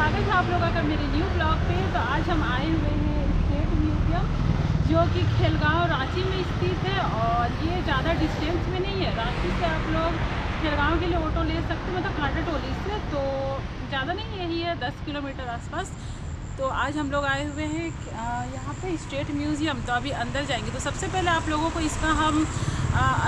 स्वागत है आप लोगों का मेरे न्यू ब्लॉग पे। तो आज हम आए हुए हैं स्टेट म्यूज़ियम, जो कि खेलगांव रांची में स्थित है। और ये ज़्यादा डिस्टेंस में नहीं है। रांची से आप लोग खेलगांव के लिए ऑटो ले सकते हैं, मतलब घाटा टोली से। तो ज़्यादा नहीं, यही है 10 किलोमीटर आसपास। तो आज हम लोग आए हुए हैं यहाँ पे स्टेट म्यूज़ियम। तो अभी अंदर जाएंगे। तो सबसे पहले आप लोगों को इसका हम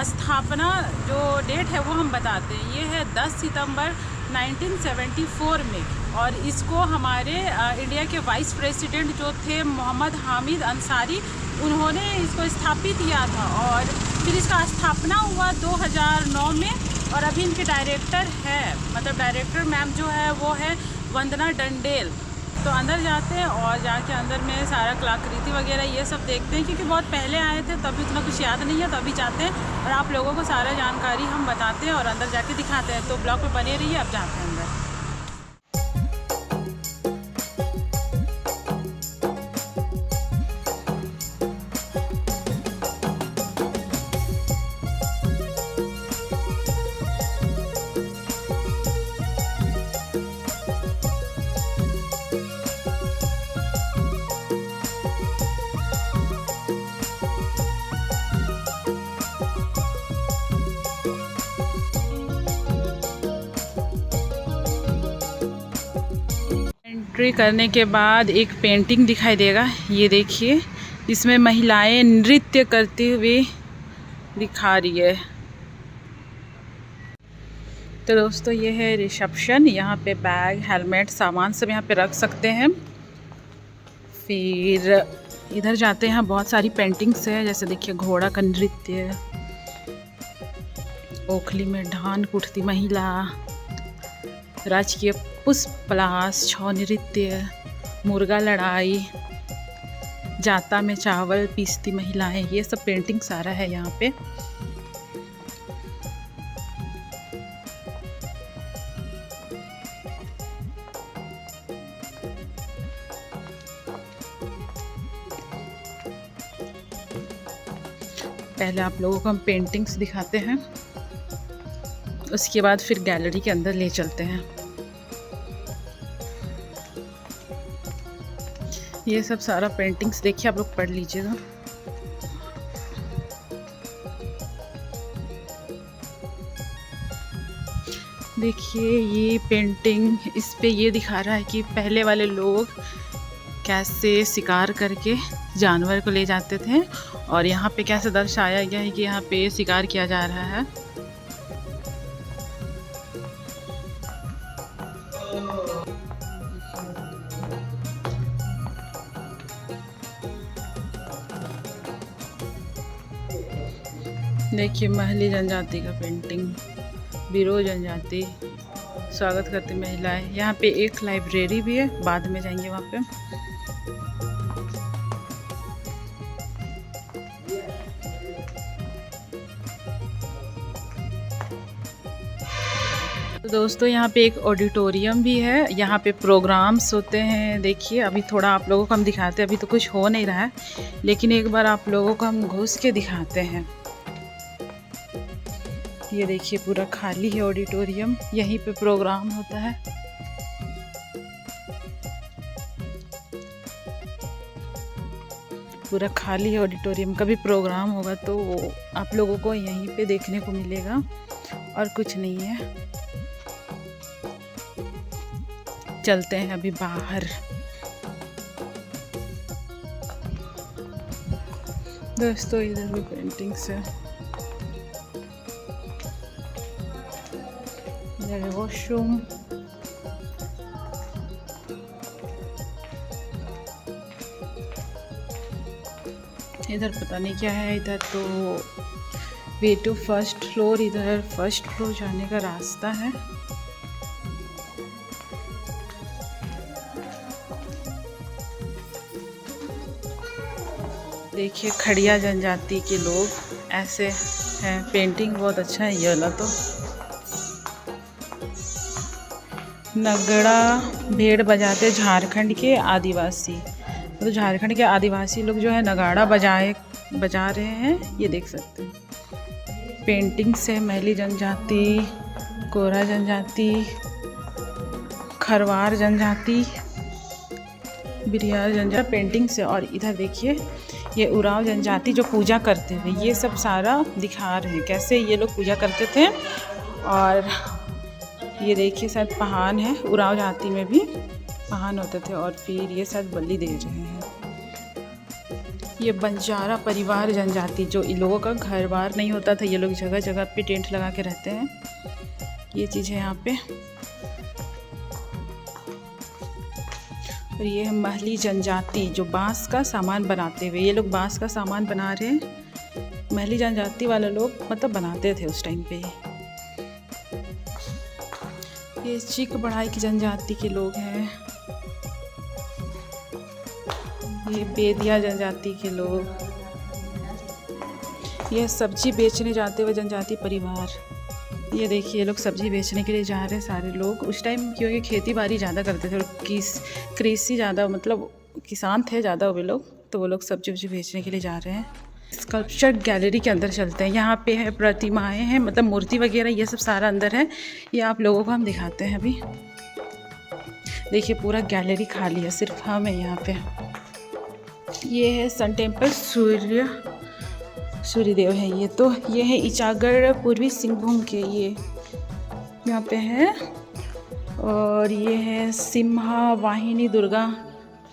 स्थापना जो डेट है वो हम बताते हैं। ये है 10 सितंबर 1974 में। और इसको हमारे इंडिया के वाइस प्रेसिडेंट जो थे मोहम्मद हामिद अंसारी, उन्होंने इसको स्थापित किया था। और फिर इसका स्थापना हुआ 2009 में। और अभी इनके डायरेक्टर है, मतलब डायरेक्टर मैम जो है वो है वंदना डंडेल। तो अंदर जाते हैं और जाके अंदर में सारा कलाकृति वगैरह ये सब देखते हैं, क्योंकि बहुत पहले आए थे तभी उतना कुछ याद नहीं है। तो अभी जाते हैं और आप लोगों को सारा जानकारी हम बताते हैं और अंदर जाके दिखाते हैं। तो ब्लॉग पे बने रहिए, अब जाते हैं अंदर। एंट्री करने के बाद एक पेंटिंग दिखाई देगा, ये देखिए। इसमें महिलाएं नृत्य करते हुए दिखा रही है। तो दोस्तों ये है रिसेप्शन। यहाँ पे बैग, हेलमेट, सामान सब यहाँ पे रख सकते हैं। फिर इधर जाते हैं, बहुत सारी पेंटिंग्स है। जैसे देखिए घोड़ा का नृत्य, ओखली में ढान कुटती महिला, राजकीय पुष्पलास, छौ नृत्य, मुर्गा लड़ाई, जाता में चावल पीसती महिलाएं, ये सब पेंटिंग सारा है यहाँ पे। पहले आप लोगों को हम पेंटिंग्स दिखाते हैं, उसके बाद फिर गैलरी के अंदर ले चलते हैं। ये सब सारा पेंटिंग्स देखिए, आप लोग पढ़ लीजिएगा। देखिए ये पेंटिंग, इस पे ये दिखा रहा है कि पहले वाले लोग कैसे शिकार करके जानवर को ले जाते थे। और यहाँ पे कैसे दर्शाया गया है कि यहाँ पे शिकार किया जा रहा है। देखिए महली जनजाति का पेंटिंग, बिरो जनजाति, स्वागत करती महिलाएं। यहाँ पे एक लाइब्रेरी भी है, बाद में जाएंगे वहाँ पे। तो दोस्तों यहाँ पे एक ऑडिटोरियम भी है, यहाँ पे प्रोग्राम्स होते हैं। देखिए अभी थोड़ा आप लोगों को हम दिखाते हैं, अभी तो कुछ हो नहीं रहा है, लेकिन एक बार आप लोगों को हम घुस के दिखाते हैं। ये देखिए पूरा खाली है ऑडिटोरियम, यहीं पे प्रोग्राम होता है। पूरा खाली है ऑडिटोरियम, कभी प्रोग्राम होगा तो आप लोगों को यहीं पे देखने को मिलेगा, और कुछ नहीं है। चलते हैं अभी बाहर। दोस्तों इधर भी पेंटिंग्स है, वॉशरूम। इधर पता नहीं क्या है। इधर तो वे टू फर्स्ट फ्लोर, इधर फर्स्ट फ्लोर जाने का रास्ता है। देखिए खड़िया जनजाति के लोग ऐसे हैं। पेंटिंग बहुत अच्छा है ये वाला। तो नगड़ा भेड़ बजाते झारखंड के आदिवासी, तो झारखंड के आदिवासी लोग जो है नगाड़ा बजा रहे हैं, ये देख सकते हैं। पेंटिंग से मैली जनजाति, कोरा जनजाति, खरवार जनजाति, बिरियार जनजाति पेंटिंग से। और इधर देखिए ये उरांव जनजाति जो पूजा करते थे, ये सब सारा दिखा रहे हैं कैसे ये लोग पूजा करते थे। और ये देखिए शायद पहान है, उरांव जाति में भी पहान होते थे। और फिर ये शायद बलि दे रहे हैं। ये बंजारा परिवार जनजाति, जो इन लोगों का घर बार नहीं होता था, ये लोग जगह जगह पे टेंट लगा के रहते हैं। ये चीज़ है यहाँ पे। और ये है महली जनजाति, जो बांस का सामान बनाते हुए, ये लोग बांस का सामान बना रहे हैं। महली जनजाति वाले लोग मतलब बनाते थे उस टाइम पे। ये चीक बढ़ाई की जनजाति के लोग हैं। ये बेदिया जनजाति के लोग। ये सब्जी बेचने जाते हुए जनजाति परिवार। ये देखिए ये लोग सब्जी बेचने के लिए जा रहे हैं सारे लोग। उस टाइम क्योंकि खेती बाड़ी ज़्यादा करते थे और कृषि ज़्यादा, मतलब किसान थे ज़्यादा वे लोग, तो वो लोग सब्जी वब्जी बेचने के लिए जा रहे हैं। स्कल्पचर गैलरी के अंदर चलते हैं। यहाँ पे है प्रतिमाएँ हैं, मतलब मूर्ति वगैरह ये सब सारा अंदर है। ये आप लोगों को हम दिखाते हैं अभी। देखिए पूरा गैलरी खाली है, सिर्फ हम है यहाँ पे। ये है सन टेम्पल, सूर्यदेव है ये। तो ये है इचागढ़ पूर्वी सिंहभूम के, ये यहाँ पे है। और ये है सिम्हा वाहिनी दुर्गा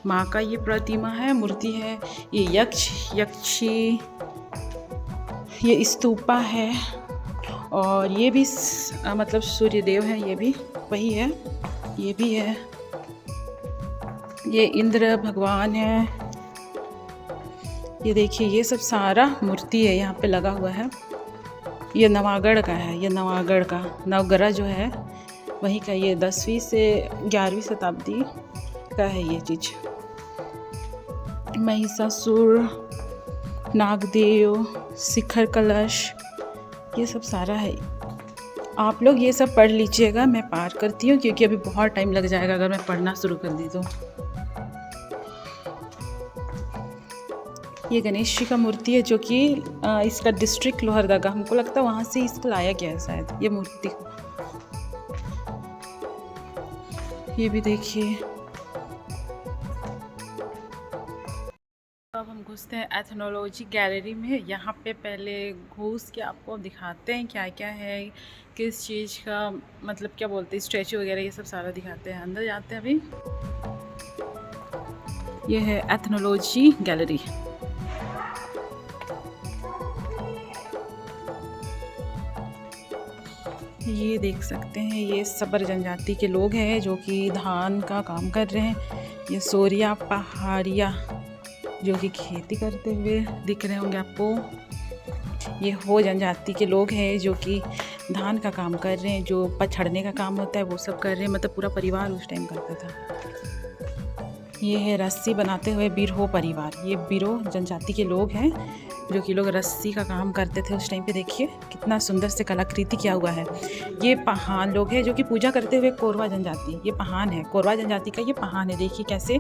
माँ का ये प्रतिमा है, मूर्ति है। ये यक्षी, ये स्तूपा है। और ये भी मतलब सूर्यदेव है, ये भी वही है, ये भी है। ये इंद्र भगवान है। ये देखिए ये सब सारा मूर्ति है यहाँ पे लगा हुआ है। ये नवागढ़ का है, ये नवागढ़ का नवगढ़ जो है वहीं का। ये 10वीं से 11वीं शताब्दी का है ये चीज़। महिषासुर, नागदेव, शिखर कलश, ये सब सारा है। आप लोग ये सब पढ़ लीजिएगा, मैं पार करती हूँ क्योंकि अभी बहुत टाइम लग जाएगा अगर मैं पढ़ना शुरू कर दी तो। ये गणेश जी का मूर्ति है जो कि इसका डिस्ट्रिक्ट लोहरदगा, हमको लगता है वहाँ से इसको लाया गया है शायद ये मूर्ति। ये भी देखिए। अब हम घुसते हैं एथनोलॉजी गैलरी में। यहाँ पे पहले घुस के आपको दिखाते हैं क्या क्या है, किस चीज़ का मतलब क्या बोलते हैं, स्टैचू वगैरह ये सब सारा दिखाते हैं। अंदर जाते हैं अभी। ये है एथनोलॉजी गैलरी। ये देख सकते हैं ये सबर जनजाति के लोग हैं जो कि धान का काम कर रहे हैं। ये सोरिया पहाड़िया जो कि खेती करते हुए दिख रहे होंगे आपको। ये हो जनजाति के लोग हैं जो कि धान का काम कर रहे हैं, जो पछड़ने का काम होता है वो सब कर रहे हैं, मतलब पूरा परिवार उस टाइम करता था। ये है रस्सी बनाते हुए बिरहो परिवार। ये बिरहो जनजाति के लोग हैं जो कि लोग रस्सी का काम करते थे उस टाइम पे। देखिए कितना सुंदर से कलाकृति किया हुआ है। ये पहान लोग हैं जो कि पूजा करते हुए कोरवा जनजाति, ये पहान है, कोरवा जनजाति का ये पहान है। देखिए कैसे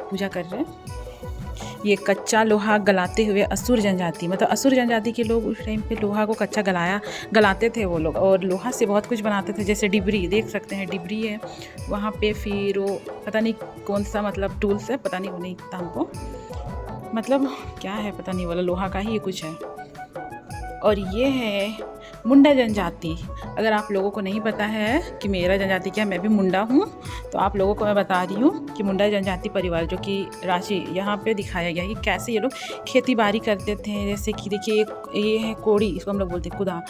पूजा कर रहे हैं। ये कच्चा लोहा गलाते हुए असुर जनजाति, मतलब असुर जनजाति के लोग उस टाइम पे लोहा को कच्चा गलाते थे वो लोग, और लोहा से बहुत कुछ बनाते थे। जैसे डिबरी देख सकते हैं, डिबरी है वहाँ पे। फिर वो पता नहीं कौन सा मतलब टूल्स है, पता नहीं, वो नहीं पता हमको, मतलब क्या है पता नहीं, वाला लोहा का ही कुछ है। और ये है मुंडा जनजाति। अगर आप लोगों को नहीं पता है कि मेरा जनजाति क्या, मैं भी मुंडा हूँ, तो आप लोगों को मैं बता रही हूँ कि मुंडा जनजाति परिवार जो कि राशि यहाँ पे दिखाया गया है कि कैसे ये लोग खेती बाड़ी करते थे। जैसे कि देखिए ये है कोड़ी, इसको हम लोग बोलते हैं कुदा,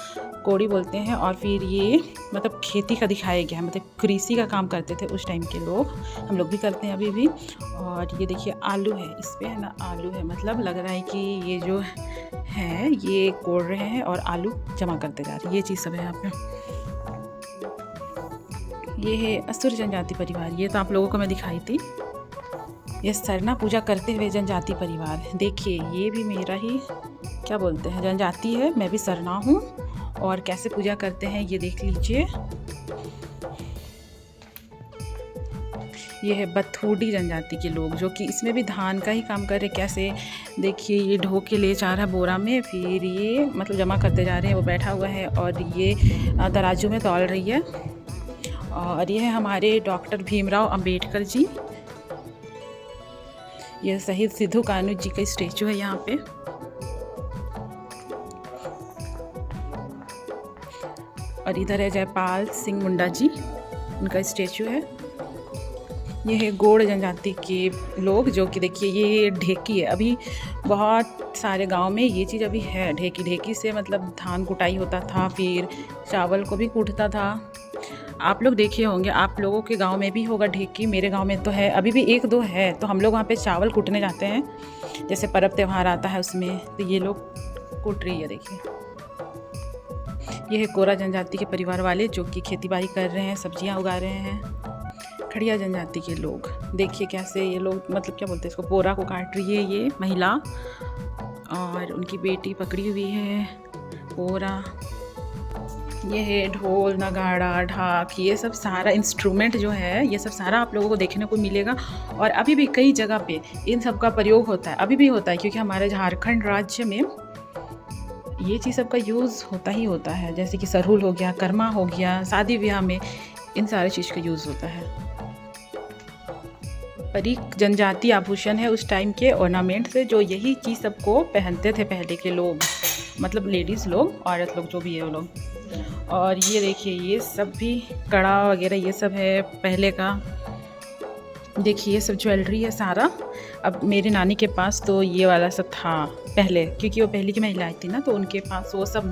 कोड़ी बोलते हैं। और फिर ये मतलब खेती का दिखाया गया है, मतलब कृषि का काम करते थे उस टाइम के लोग, हम लोग भी करते हैं अभी भी। और ये देखिए आलू है, इस पर है ना आलू है, मतलब लग रहा है कि ये जो है ये कोड़ रहे हैं और आलू जमा करते जा रहे हैं। ये चीज़ सब है यहाँ पे। ये है असुर जनजाति परिवार, ये तो आप लोगों को मैं दिखाई थी। ये सरना पूजा करते हुए जनजाति परिवार। देखिए ये भी मेरा ही क्या बोलते हैं जनजाति है, मैं भी सरना हूँ। और कैसे पूजा करते हैं ये देख लीजिए। ये है बथूडी जनजाति के लोग जो कि इसमें भी धान का ही काम कर रहे। कैसे देखिए ये ढो के ले जा रहा है बोरा में, फिर ये मतलब जमा करते जा रहे हैं। वो बैठा हुआ है और ये तराजू में तौल रही है। और ये है हमारे डॉक्टर भीमराव अंबेडकर जी। यह शहीद सिद्धू कान्हू जी का स्टेचू है यहाँ पे। और इधर है जयपाल सिंह मुंडा जी, उनका स्टेचू है। ये है गोंड जनजाति के लोग, जो कि देखिए ये ढेकी है। अभी बहुत सारे गांव में ये चीज़ अभी है, ढेकी। ढेकी से मतलब धान कुटाई होता था, फिर चावल को भी कूटता था। आप लोग देखे होंगे, आप लोगों के गांव में भी होगा ढेकी। मेरे गांव में तो है, अभी भी एक दो है। तो हम लोग वहाँ पे चावल कूटने जाते हैं, जैसे पर्व त्यौहार आता है उसमें। तो ये लोग कूट रही है, देखिए। ये है कोरा जनजाति के परिवार वाले, जो कि खेती बाड़ी कर रहे हैं, सब्जियां उगा रहे हैं। खड़िया जनजाति के लोग, देखिए कैसे ये लोग, मतलब क्या बोलते हैं इसको, बोरा को काट रही है ये महिला, और उनकी बेटी पकड़ी हुई है बोरा। ये है ढोल, नगाड़ा, ढाक, ये सब सारा इंस्ट्रूमेंट जो है, ये सब सारा आप लोगों को देखने को मिलेगा। और अभी भी कई जगह पे इन सब का प्रयोग होता है, अभी भी होता है, क्योंकि हमारे झारखंड राज्य में ये चीज़ सब का यूज़ होता ही होता है। जैसे कि सरहुल हो गया, कर्मा हो गया, शादी ब्याह में इन सारे चीज़ का यूज़ होता है। परिक जनजाति आभूषण है उस टाइम के ऑर्नामेंट से, जो यही चीज़ सबको पहनते थे पहले के लोग, मतलब लेडीज़ लोग, औरत लोग, जो भी है वो लोग। और ये देखिए ये सब भी कड़ा वगैरह ये सब है पहले का। देखिए ये सब ज्वेलरी है सारा। अब मेरी नानी के पास तो ये वाला सब था पहले, क्योंकि वो पहले की महिलाएं थी ना, तो उनके पास वो सब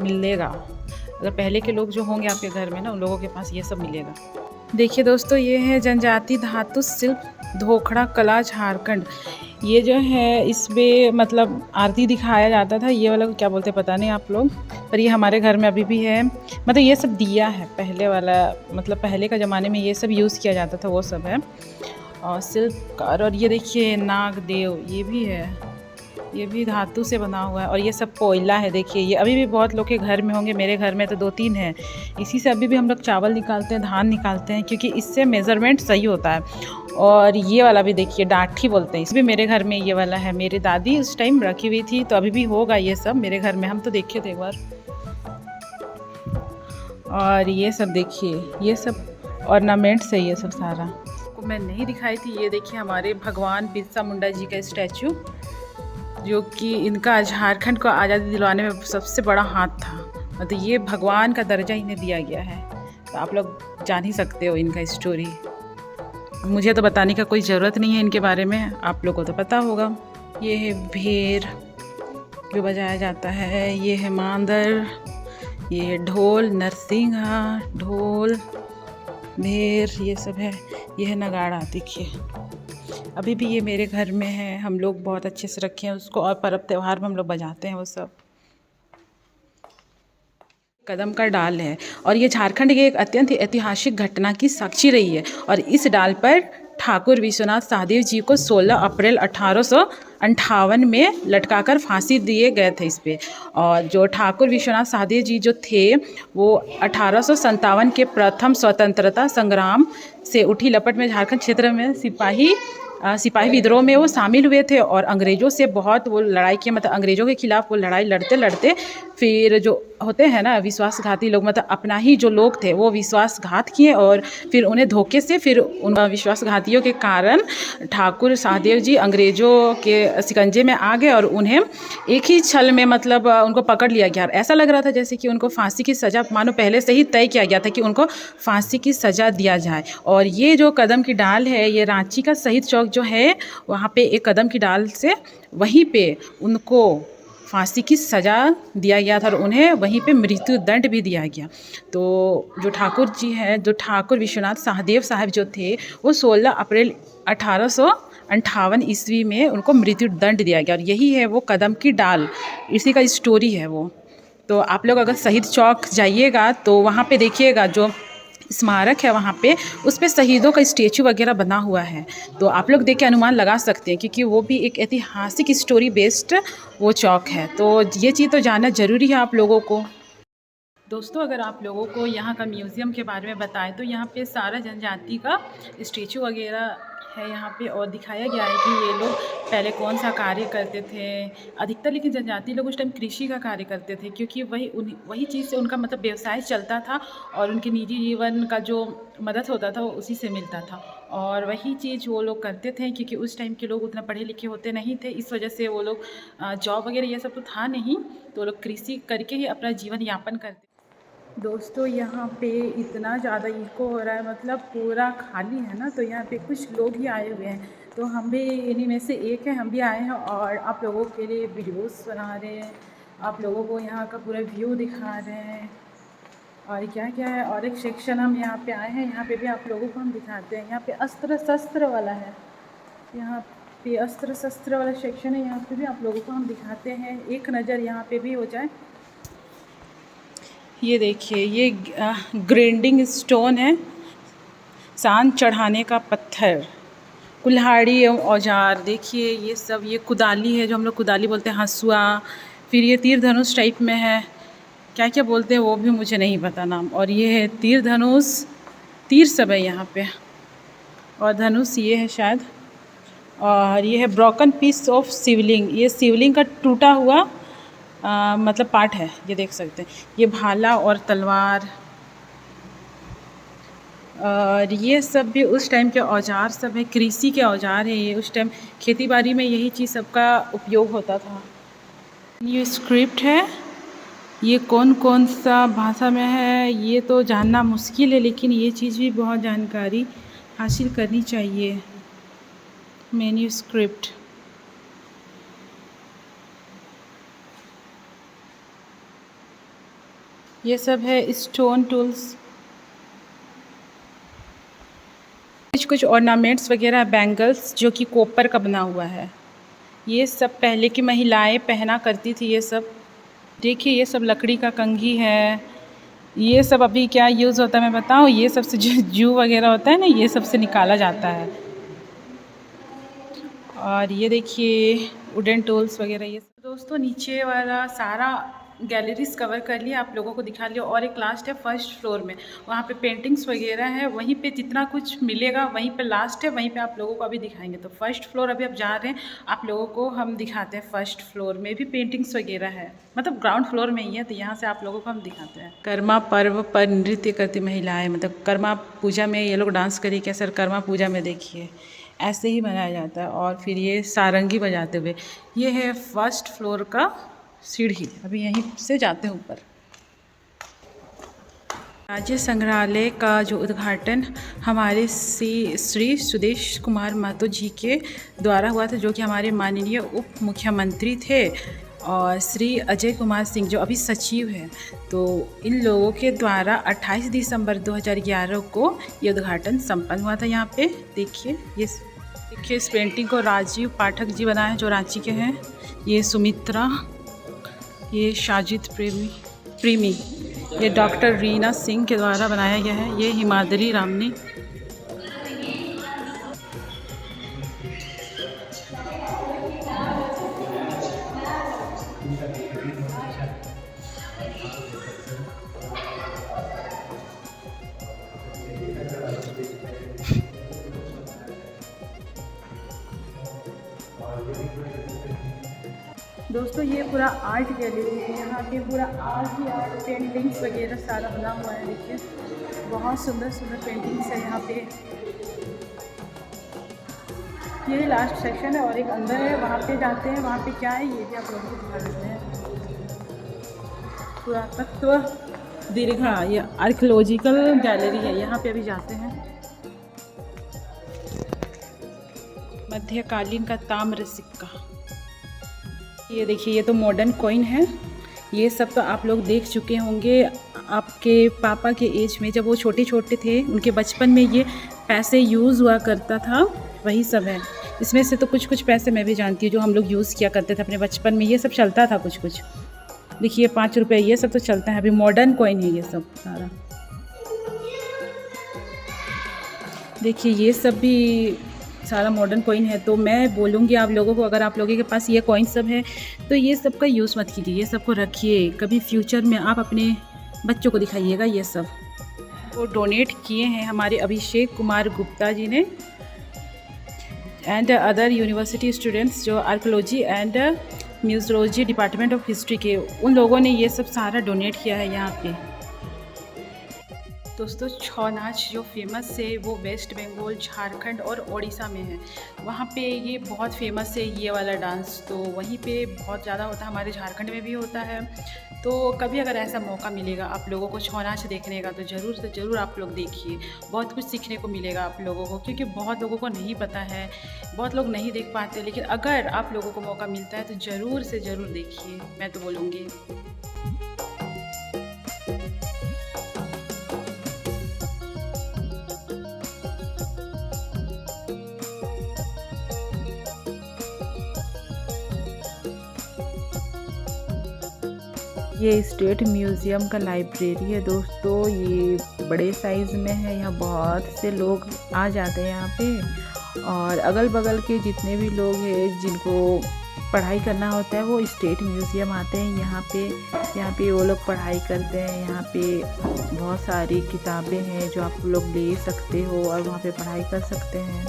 मिलेगा। अगर पहले के लोग जो होंगे आपके घर में ना, उन लोगों के पास ये सब मिलेगा। देखिए दोस्तों, ये है जनजाति धातु शिल्प धोखड़ा कला झारखंड। ये जो है इसमें मतलब आरती दिखाया जाता था। ये वाला क्या बोलते हैं पता नहीं आप लोग, पर ये हमारे घर में अभी भी है। मतलब ये सब दिया है पहले वाला, मतलब पहले का ज़माने में ये सब यूज़ किया जाता था, वो सब है। और शिल्पकार, और ये देखिए नागदेव, ये भी है, ये भी धातु से बना हुआ है। और ये सब कोयला है। देखिए ये अभी भी बहुत लोग के घर में होंगे, मेरे घर में तो 2-3 हैं। इसी से अभी भी हम लोग चावल निकालते हैं, धान निकालते हैं, क्योंकि इससे मेज़रमेंट सही होता है। और ये वाला भी देखिए डाठी बोलते हैं, इस भी मेरे घर में ये वाला है। मेरी दादी उस टाइम रखी हुई थी, तो अभी भी होगा ये सब मेरे घर में, हम तो देखे थे एक बार। और ये सब देखिए, ये सब ऑर्नामेंट्स है, ये सब सारा को मैं नहीं दिखाई थी। ये देखिए हमारे भगवान बिरसा मुंडा जी का स्टैचू, जो कि इनका झारखंड को आज़ादी दिलवाने में सबसे बड़ा हाथ था। मतलब ये भगवान का दर्जा इन्हें दिया गया है, तो आप लोग जान ही सकते हो इनका स्टोरी। मुझे तो बताने का कोई ज़रूरत नहीं है इनके बारे में, आप लोगों को तो पता होगा। ये है भेर जो बजाया जाता है, ये है मांदर, ये है ढोल, नरसिंहा, ढोल, भेर, ये सब है। ये है नगाड़ा, देखिए अभी भी ये मेरे घर में है। हम लोग बहुत अच्छे से रखे हैं उसको, और पर्व त्यौहार में हम लोग बजाते हैं वो सब। कदम का डाल है, और ये झारखंड की एक अत्यंत ऐतिहासिक घटना की साक्षी रही है। और इस डाल पर ठाकुर विश्वनाथ सहदेव जी को 16 अप्रैल 1858 में लटकाकर फांसी दिए गए थे इस पे। और जो ठाकुर विश्वनाथ सहदेव जी जो थे, वो 1857 के प्रथम स्वतंत्रता संग्राम से उठी लपट में झारखंड क्षेत्र में सिपाही विद्रोह में वो शामिल हुए थे। और अंग्रेज़ों से बहुत वो लड़ाई की, मतलब अंग्रेज़ों के खिलाफ वो लड़ाई लड़ते लड़ते फिर जो होते हैं ना विश्वासघाती लोग, मतलब अपना ही जो लोग थे वो विश्वासघात किए, और फिर उन्हें धोखे से, फिर उन विश्वासघातियों के कारण ठाकुर सहदेव जी अंग्रेज़ों के शिकंजे में आ गए, और उन्हें एक ही छल में मतलब उनको पकड़ लिया गया। ऐसा लग रहा था जैसे कि उनको फांसी की सज़ा मानो पहले से ही तय किया गया था कि उनको फांसी की सज़ा दिया जाए। और ये जो कदम की डाल है, ये रांची का शहीद चौक जो है, वहाँ पे एक कदम की डाल से वहीं पे उनको फांसी की सज़ा दिया गया था, और उन्हें वहीं पे मृत्यु दंड भी दिया गया। तो जो ठाकुर जी हैं, जो ठाकुर विश्वनाथ सहदेव साहब जो थे, वो 16 अप्रैल 1858 ईस्वी में उनको मृत्यु दंड दिया गया। और यही है वो कदम की डाल, इसी का स्टोरी है वो। तो आप लोग अगर शहीद चौक जाइएगा तो वहाँ पे देखिएगा जो स्मारक है, वहाँ पे उस पे शहीदों का स्टेचू वगैरह बना हुआ है। तो आप लोग देख के अनुमान लगा सकते हैं, क्योंकि वो भी एक ऐतिहासिक स्टोरी बेस्ड वो चौक है। तो ये चीज़ तो जानना ज़रूरी है आप लोगों को। दोस्तों, अगर आप लोगों को यहाँ का म्यूज़ियम के बारे में बताएं तो यहाँ पे सारा जनजाति का स्टेचू वगैरह है यहाँ पे, और दिखाया गया है कि ये लोग पहले कौन सा कार्य करते थे। अधिकतर लेकिन जनजाति लोग उस टाइम कृषि का कार्य करते थे, क्योंकि वही चीज़ से उनका मतलब व्यवसाय चलता था, और उनके निजी जीवन का जो मदद होता था वो उसी से मिलता था। और वही चीज़ वो लोग करते थे, क्योंकि उस टाइम के लोग उतना पढ़े लिखे होते नहीं थे, इस वजह से वो लोग जॉब वगैरह ये सब तो था नहीं, तो वो लोग कृषि करके ही अपना जीवन यापन करते। दोस्तों, यहाँ पे इतना ज़्यादा इको हो रहा है, मतलब पूरा खाली है ना, तो यहाँ पे कुछ लोग ही आए हुए हैं, तो हम भी इन्हीं में से एक है, हम भी आए हैं और आप लोगों के लिए वीडियोस बना रहे हैं, आप लोगों को यहाँ का पूरा व्यू दिखा रहे हैं और क्या क्या है। और एक सेक्शन हम यहाँ पे आए हैं, यहाँ पे भी आप लोगों को हम दिखाते हैं। यहाँ पे अस्त्र शस्त्र वाला है, यहाँ पे अस्त्र शस्त्र वाला सेक्शन है, यहाँ पे भी आप लोगों को हम दिखाते हैं। एक नज़र यहाँ पे भी हो जाए। ये देखिए, ये ग्राइंडिंग स्टोन है, सांड चढ़ाने का पत्थर, कुल्हाड़ी एवं औजार। देखिए ये सब, ये कुदाली है जो हम लोग कुदाली बोलते हैं, हंसुआ। फिर ये तीर धनुष टाइप में है, क्या क्या बोलते हैं वो भी मुझे नहीं पता नाम। और ये है तीर धनुष, तीर सब है यहाँ पे, और धनुष ये है शायद। और ये है ब्रोकन पीस ऑफ शिवलिंग, ये शिवलिंग का टूटा हुआ मतलब पार्ट है, ये देख सकते हैं। ये भाला और तलवार, और ये सब भी उस टाइम के औजार सब है, कृषि के औजार है ये। उस टाइम खेती बाड़ी में यही चीज़ सबका उपयोग होता था। ये स्क्रिप्ट है, ये कौन कौन सा भाषा में है ये तो जानना मुश्किल है, लेकिन ये चीज़ भी बहुत जानकारी हासिल करनी चाहिए। मेन्यू स्क्रिप्ट, ये सब है स्टोन टूल्स, कुछ ऑर्नामेंट्स वगैरह, बैंगल्स जो कि कॉपर का बना हुआ है। ये सब पहले की महिलाएं पहना करती थी ये सब। देखिए ये सब लकड़ी का कंघी है। ये सब अभी क्या यूज़ होता है मैं बताऊँ, ये सब से जो जू वगैरह होता है ना, ये सब से निकाला जाता है। और ये देखिए वुडन टूल्स वगैरह ये सब। दोस्तों, नीचे वाला सारा गैलरीज कवर कर लिया, आप लोगों को दिखा लिया। और एक लास्ट है फर्स्ट फ्लोर में, वहाँ पे पेंटिंग्स वगैरह है, वहीं पे जितना कुछ मिलेगा वहीं पे लास्ट है, वहीं पे आप लोगों को अभी दिखाएंगे। तो फर्स्ट फ्लोर अभी आप जा रहे हैं, आप लोगों को हम दिखाते हैं। फर्स्ट फ्लोर में भी पेंटिंग्स वगैरह है, मतलब ग्राउंड फ्लोर में ही है, तो यहाँ से आप लोगों को हम दिखाते हैं। कर्मा पर्व पर नृत्य करती महिलाएँ, मतलब कर्मा पूजा में ये लोग डांस करी क्या सर? कर्मा पूजा में देखिए ऐसे ही मनाया जाता है। और फिर ये सारंगी बजाते हुए, ये है फर्स्ट फ्लोर का सीढ़ी, अभी यहीं से जाते हैं ऊपर। राज्य संग्रहालय का जो उद्घाटन हमारे श्री सुदेश कुमार महतो जी के द्वारा हुआ था, जो कि हमारे माननीय उप मुख्यमंत्री थे, और श्री अजय कुमार सिंह जो अभी सचिव हैं। तो इन लोगों के द्वारा 28 दिसंबर 2011 को ये उद्घाटन संपन्न हुआ था। यहाँ पे देखिए इस पेंटिंग को राजीव पाठक जी बनाए हैं, जो रांची के हैं। ये सुमित्रा, ये साजिद प्रेमी, ये डॉक्टर रीना सिंह के द्वारा बनाया गया है। ये हिमाद्री रामनी, दोस्तों ये पूरा आर्ट गैलरी है, यहाँ पे पूरा आर्ट ही आर्ट, पेंटिंग्स वगैरह सारा बना हुआ है। देखिए बहुत सुंदर सुंदर पेंटिंग्स है यहाँ पे। ये लास्ट सेक्शन है और एक अंदर है, वहाँ पे जाते हैं। वहाँ पे क्या है ये भी आप लोगों को दिखा देते हैं। पुरातत्व दीर्घा, ये आर्कियोलॉजिकल गैलरी है, यहाँ पे अभी जाते हैं। मध्यकालीन का ताम्र सिक्का, ये देखिए ये तो मॉडर्न कॉइन है। ये सब तो आप लोग देख चुके होंगे आपके पापा के एज में, जब वो छोटे छोटे थे, उनके बचपन में ये पैसे यूज़ हुआ करता था, वही सब है। इसमें से तो कुछ कुछ पैसे मैं भी जानती हूँ जो हम लोग यूज़ किया करते थे अपने बचपन में, ये सब चलता था कुछ कुछ। देखिए 5 रुपये, ये सब तो चलता है, अभी मॉडर्न कॉइन है ये सब सारा। देखिए ये सब भी सारा मॉडर्न कॉइन है। तो मैं बोलूँगी आप लोगों को, अगर आप लोगों के पास ये कॉइन सब है तो ये सब का यूज़ मत कीजिए, ये सब को रखिए। कभी फ्यूचर में आप अपने बच्चों को दिखाइएगा ये सब। वो डोनेट किए हैं हमारे अभिषेक कुमार गुप्ता जी ने एंड अदर यूनिवर्सिटी स्टूडेंट्स जो archaeology and museology department of history के, उन लोगों ने ये सब सारा डोनेट किया है यहाँ पे। दोस्तों छौ नाच जो फेमस है वो वेस्ट बंगाल, झारखंड और उड़ीसा में है। वहाँ पे ये बहुत फेमस है ये वाला डांस, तो वहीं पे बहुत ज़्यादा होता है, हमारे झारखंड में भी होता है। तो कभी अगर ऐसा मौका मिलेगा आप लोगों को छौ नाच देखने का तो ज़रूर से ज़रूर आप लोग देखिए, बहुत कुछ सीखने को मिलेगा आप लोगों को, क्योंकि बहुत लोगों को नहीं पता है, बहुत लोग नहीं देख पाते। लेकिन अगर आप लोगों को मौका मिलता है तो ज़रूर से ज़रूर देखिए, मैं तो बोलूँगी। ये स्टेट म्यूज़ियम का लाइब्रेरी है दोस्तों, ये बड़े साइज़ में है। यहाँ बहुत से लोग आ जाते हैं यहाँ पे, और अगल बगल के जितने भी लोग हैं जिनको पढ़ाई करना होता है वो स्टेट म्यूज़ियम आते हैं यहाँ पे वो लोग पढ़ाई करते हैं। यहाँ पे बहुत सारी किताबें हैं जो आप लोग ले सकते हो और वहाँ पे पढ़ाई कर सकते हैं।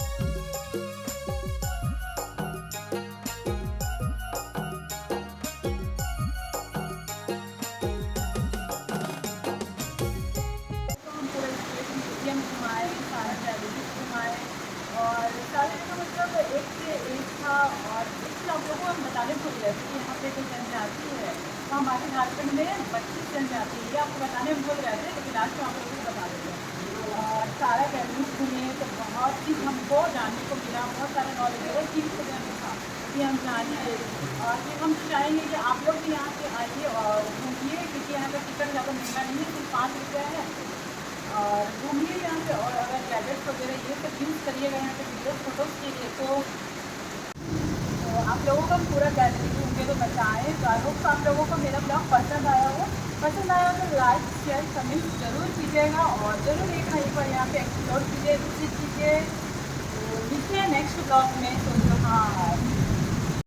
और सारे का मतलब एक से एक था। और इसलिए आप लोगों को हम बताने भूल गए कि यहाँ पे जो जनजाति है वो हमारे झारखंड में 32 जनजाति है, ये आपको बताने में भूल गए थे, लेकिन आज तो आप लोगों को बता देंगे। और सारा गैलरीज घूमे तो बहुत चीज़ हमको जानने को मिला, बहुत सारा नॉलेजेबल चीज़ को जानने था कि हम जानिए। और फिर हम चाहेंगे कि आप लोग भी यहाँ पे आइए और घूमिए, क्योंकि यहाँ का टिकट ज़्यादा महंगा नहीं है, सिर्फ 5 रुपया है। और घूमिए यहाँ पे, और अगर गैजेट्स वगैरह ये सब यूज़ करिएगा यहाँ पे वीडियो फोटोज़ के लिए, तो आप लोगों को पूरा गैलरी घूम के तो बताएँ। तो आई होप आप लोगों को मेरा ब्लॉग पसंद आया हो तो लाइक शेयर कमेंट ज़रूर कीजिएगा, और ज़रूर एक बार यहाँ पे एक्सप्लोर कीजिए, विजिट कीजिए। तो मिलते हैं नेक्स्ट ब्लॉग में। तो हाँ,